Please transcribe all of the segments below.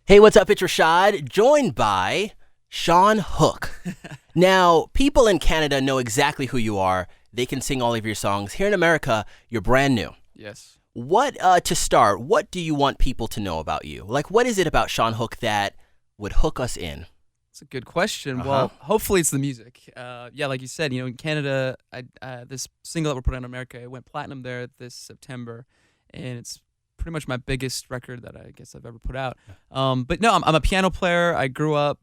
Hey, what's up? It's Rashaud, joined by Shawn Hook. Now, people in Canada know exactly who you are. They can sing all of your songs. Here in America, you're brand new. Yes. To start, what do you want people to know about you? Like, what is it about Shawn Hook that would hook us in? It's a good question. Well, hopefully it's the music. Like you said, in Canada, this single that we're putting out in America, it went platinum there this September, and it's pretty much my biggest record that I guess I've ever put out. But no, I'm a piano player. I grew up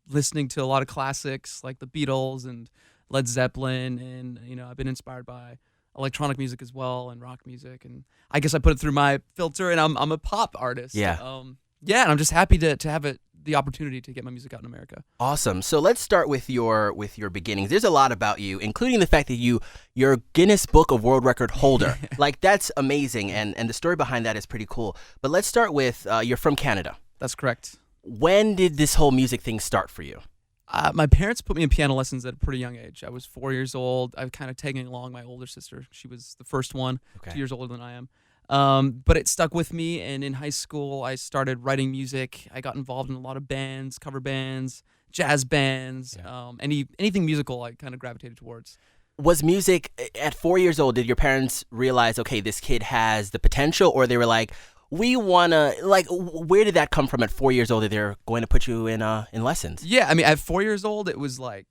listening to a lot of classics like the Beatles and Led Zeppelin, and I've been inspired by electronic music as well and rock music, and I guess I put it through my filter, and I'm a pop artist. And I'm just happy to have the opportunity to get my music out in America. Awesome. So let's start with your beginnings. There's a lot about you, including the fact that you're a Guinness Book of World Record holder. Like, that's amazing, and the story behind that is pretty cool. But let's start with you're from Canada. That's correct. When did this whole music thing start for you? My parents put me in piano lessons at a pretty young age. I was 4 years old. I was kind of tagging along my older sister. She was the first one, 2 years older than I am. But it stuck with me, and in high school, I started writing music. I got involved in a lot of bands, cover bands, jazz bands, anything musical I kind of gravitated towards. Was music, at 4 years old, did your parents realize, okay, this kid has the potential, or they were like, we want to, like, where did that come from at 4 years old that they're going to put you in lessons? Yeah, I mean, at 4 years old, it was. Wow.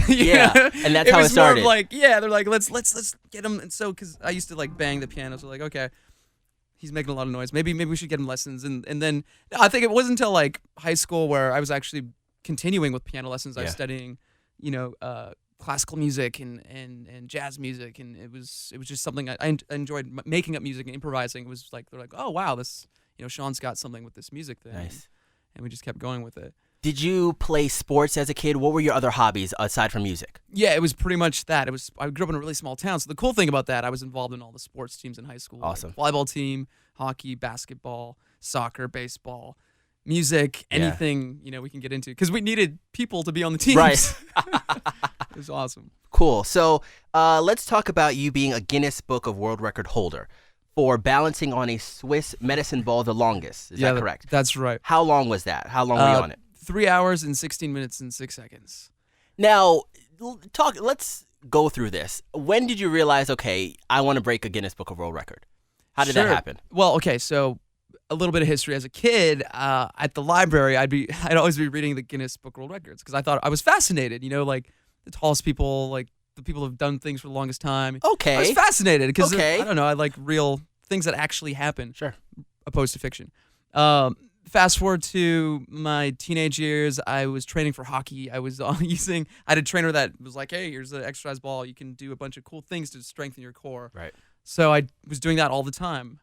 Yeah, and that's how it started. More of they're like, let's get him. And so, because I used to like bang the piano, so like, okay, he's making a lot of noise. Maybe we should get him lessons. And then I think it wasn't until like high school where I was actually continuing with piano lessons. I was studying, classical music and jazz music, and it was just something I enjoyed making up music and improvising. It was like they're like, oh wow, this Shawn's got something with this music thing. Nice. And we just kept going with it. Did you play sports as a kid? What were your other hobbies aside from music? Yeah, it was pretty much that. I grew up in a really small town, so the cool thing about that, I was involved in all the sports teams in high school. Awesome. Like volleyball team, hockey, basketball, soccer, baseball, music, anything we can get into, because we needed people to be on the teams. Right. It was awesome. Cool. So let's talk about you being a Guinness Book of World Record holder for balancing on a Swiss medicine ball the longest. Is that correct? That's right. How long was that? How long were you on it? 3 hours and 16 minutes and 6 seconds. Now, let's go through this. When did you realize, okay, I want to break a Guinness Book of World Record? How did that happen? Well, okay, so a little bit of history. As a kid, at the library, I'd always be reading the Guinness Book of World Records because I thought I was fascinated, like the tallest people, like the people who have done things for the longest time. Okay. I was fascinated because, I don't know, I like real things that actually happen. Sure. Opposed to fiction. Fast forward to my teenage years, I was training for hockey. I had a trainer that was like, hey, here's an exercise ball. You can do a bunch of cool things to strengthen your core. Right. So I was doing that all the time.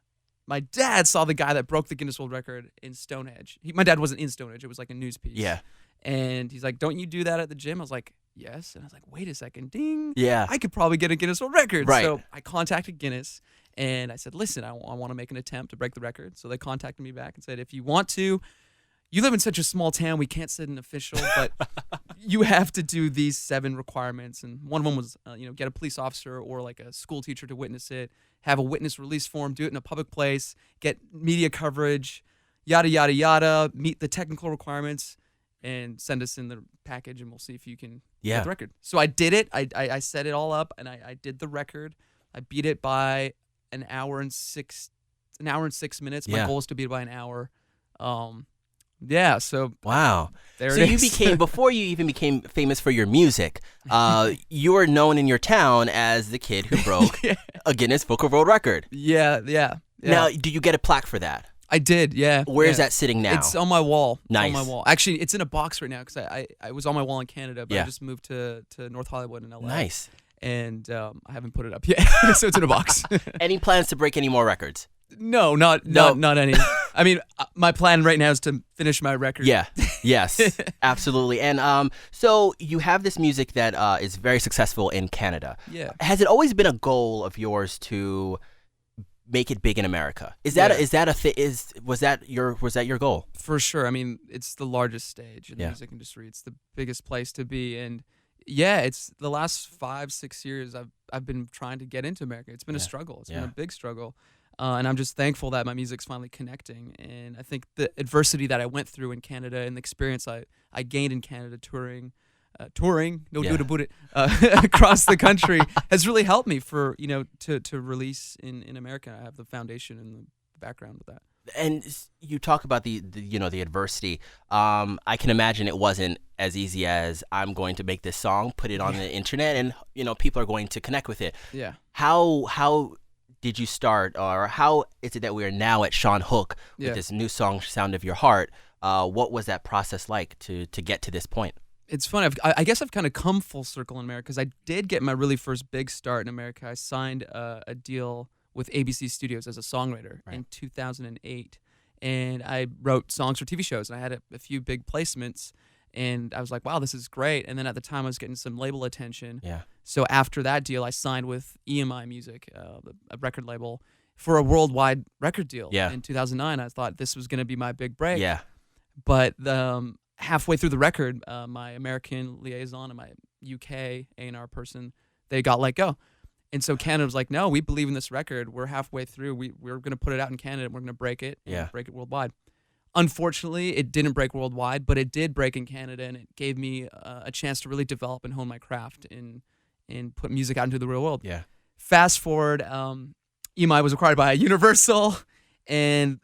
My dad saw the guy that broke the Guinness World Record in Stonehenge. My dad wasn't in Stonehenge. It was like a news piece. Yeah. And he's like, don't you do that at the gym? I was like, yes. And I was like, wait a second, ding. Yeah. I could probably get a Guinness World Record. Right. So I contacted Guinness. And I said, listen, I want to make an attempt to break the record. So they contacted me back and said, if you want to, you live in such a small town, we can't send an official, but you have to do these 7 requirements. And one of them was, get a police officer or like a school teacher to witness it, have a witness release form, do it in a public place, get media coverage, yada, yada, yada, meet the technical requirements, and send us in the package, and we'll see if you can get the record. So I did it. I set it all up, and I did the record. I beat it by an hour and 6 minutes. My goal is to beat it by an hour. So wow. There it is. You before you even became famous for your music, you were known in your town as the kid who broke a Guinness Book of World Record. Yeah. Now, do you get a plaque for that? I did, yeah. Where is that sitting now? It's on my wall. Nice. It's on my wall. Actually, it's in a box right now because I was on my wall in Canada, but Yeah. I just moved to North Hollywood in LA. Nice. And I haven't put it up yet, so it's in a box. Any plans to break any more records? No, not any. I mean, my plan right now is to finish my record. Yeah. Yes. Absolutely. And so you have this music that is very successful in Canada. Yeah. Has it always been a goal of yours to make it big in America? Was that your goal? For sure. I mean, it's the largest stage in the Yeah. music industry. It's the biggest place to be, and Yeah, it's the last 5-6 years I've been trying to get into America. It's been a Yeah. struggle. It's Yeah. been a big struggle. And I'm just thankful that my music's finally connecting. And I think the adversity that I went through in Canada and the experience I gained in Canada touring, no Yeah. do to boot it, across the country has really helped me for, to release in America. I have the foundation and the background with that. And you talk about the adversity. I can imagine it wasn't as easy as I'm going to make this song, put it on the internet, and people are going to connect with it. Yeah. How did you start, or how is it that we are now at Shawn Hook with Yeah. this new song, "Sound of Your Heart"? What was that process like to get to this point? It's fun. I guess I've kind of come full circle in America because I did get my really first big start in America. I signed a deal with ABC Studios as a songwriter in 2008, and I wrote songs for TV shows, and I had a few big placements, and I was like, wow, this is great. And then at the time I was getting some label attention. Yeah. So after that deal, I signed with EMI Music, a record label, for a worldwide record deal. Yeah. In 2009, I thought this was going to be my big break. Yeah. But halfway through the record, my American liaison and my UK A&R person, they got let go. And so Canada was like, no, we believe in this record. We're halfway through. We're going to put it out in Canada, and we're going to break it. Yeah. And break it worldwide. Unfortunately, it didn't break worldwide, but it did break in Canada, and it gave me a chance to really develop and hone my craft and put music out into the real world. Yeah. Fast forward, EMI was acquired by Universal, and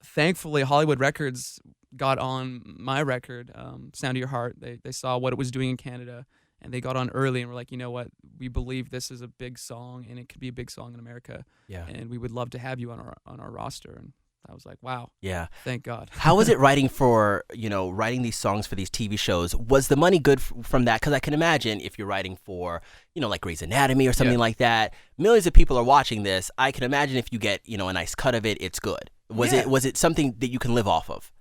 thankfully Hollywood Records got on my record, Sound of Your Heart. They saw what it was doing in Canada, and they got on early and were like, you know what, we believe this is a big song, and it could be a big song in America. Yeah. And we would love to have you on our roster. And I was like, wow. Yeah. Thank God. How was it writing writing these songs for these TV shows? Was the money good from that? Because I can imagine if you're writing for, like Grey's Anatomy or something like that, millions of people are watching this. I can imagine if you get, a nice cut of it, it's good. Was it something that you can live off of?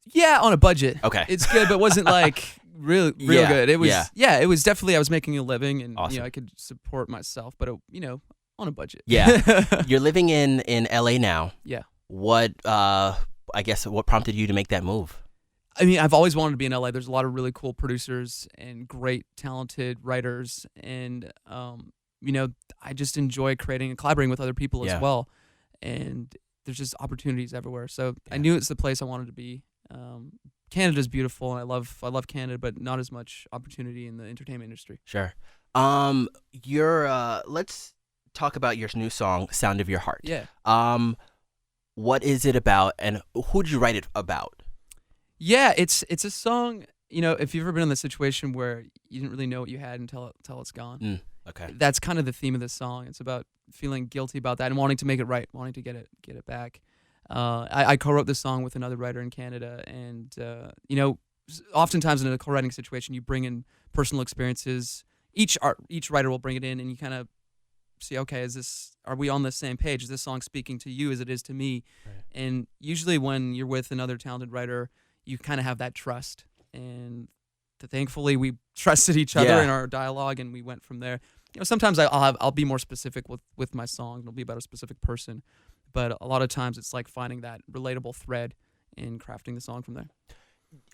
Yeah, on a budget. Okay. It's good, but it wasn't like real good. It was it was definitely, I was making a living, and Awesome. I could support myself, but on a budget. Yeah. You're living in LA now. Yeah. What what prompted you to make that move? I mean, I've always wanted to be in LA. There's a lot of really cool producers and great, talented writers, and I just enjoy creating and collaborating with other people as well. And there's just opportunities everywhere. So I knew it's the place I wanted to be. Canada's beautiful, and I love Canada, but not as much opportunity in the entertainment industry. Sure. Let's talk about your new song, "Sound of Your Heart." Yeah. What is it about, and who did you write it about? Yeah, it's a song. If you've ever been in the situation where you didn't really know what you had until it's gone. Okay. That's kind of the theme of this song. It's about feeling guilty about that and wanting to make it right, wanting to get it back. I co-wrote this song with another writer in Canada, and oftentimes in a co-writing situation, you bring in personal experiences. Each writer will bring it in, and you kind of see, okay, are we on the same page? Is this song speaking to you as it is to me? Right. And usually when you're with another talented writer, you kind of have that trust. And thankfully, we trusted each other in our dialogue, and we went from there. Sometimes I'll be more specific with my song. It'll be about a specific person, but a lot of times it's like finding that relatable thread and crafting the song from there.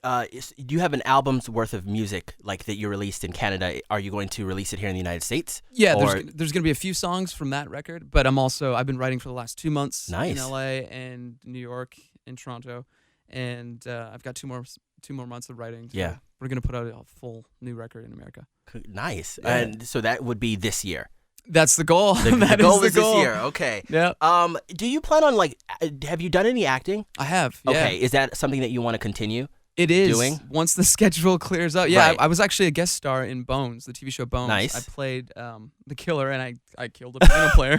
Do you have an album's worth of music that you released in Canada? Are you going to release it here in the United States? Yeah, there's going to be a few songs from that record, but I've been writing for the last 2 months in LA and New York and Toronto, and I've got two more months of writing. So we're going to put out a full new record in America. Nice. Yeah. And so that would be this year. That's the goal. The goal is this year. Okay. Yeah. Do you plan on have you done any acting? I have. Yeah. Okay. Is that something that you want to continue? It is. Doing? Once the schedule clears up. Yeah, Right. I was actually a guest star in Bones, the TV show Bones. Nice. I played the killer, and I killed a piano player,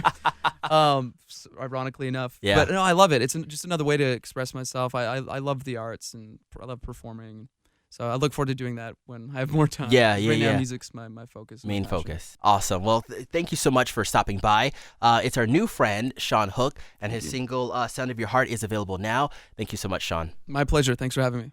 ironically enough. Yeah. But no, I love it. It's just another way to express myself. I love the arts, and I love performing. So I look forward to doing that when I have more time. Yeah, Right now, music's my focus. Main focus. Awesome. Well, thank you so much for stopping by. It's our new friend, Shawn Hook, and his single, "Sound of Your Heart," is available now. Thank you so much, Shawn. My pleasure. Thanks for having me.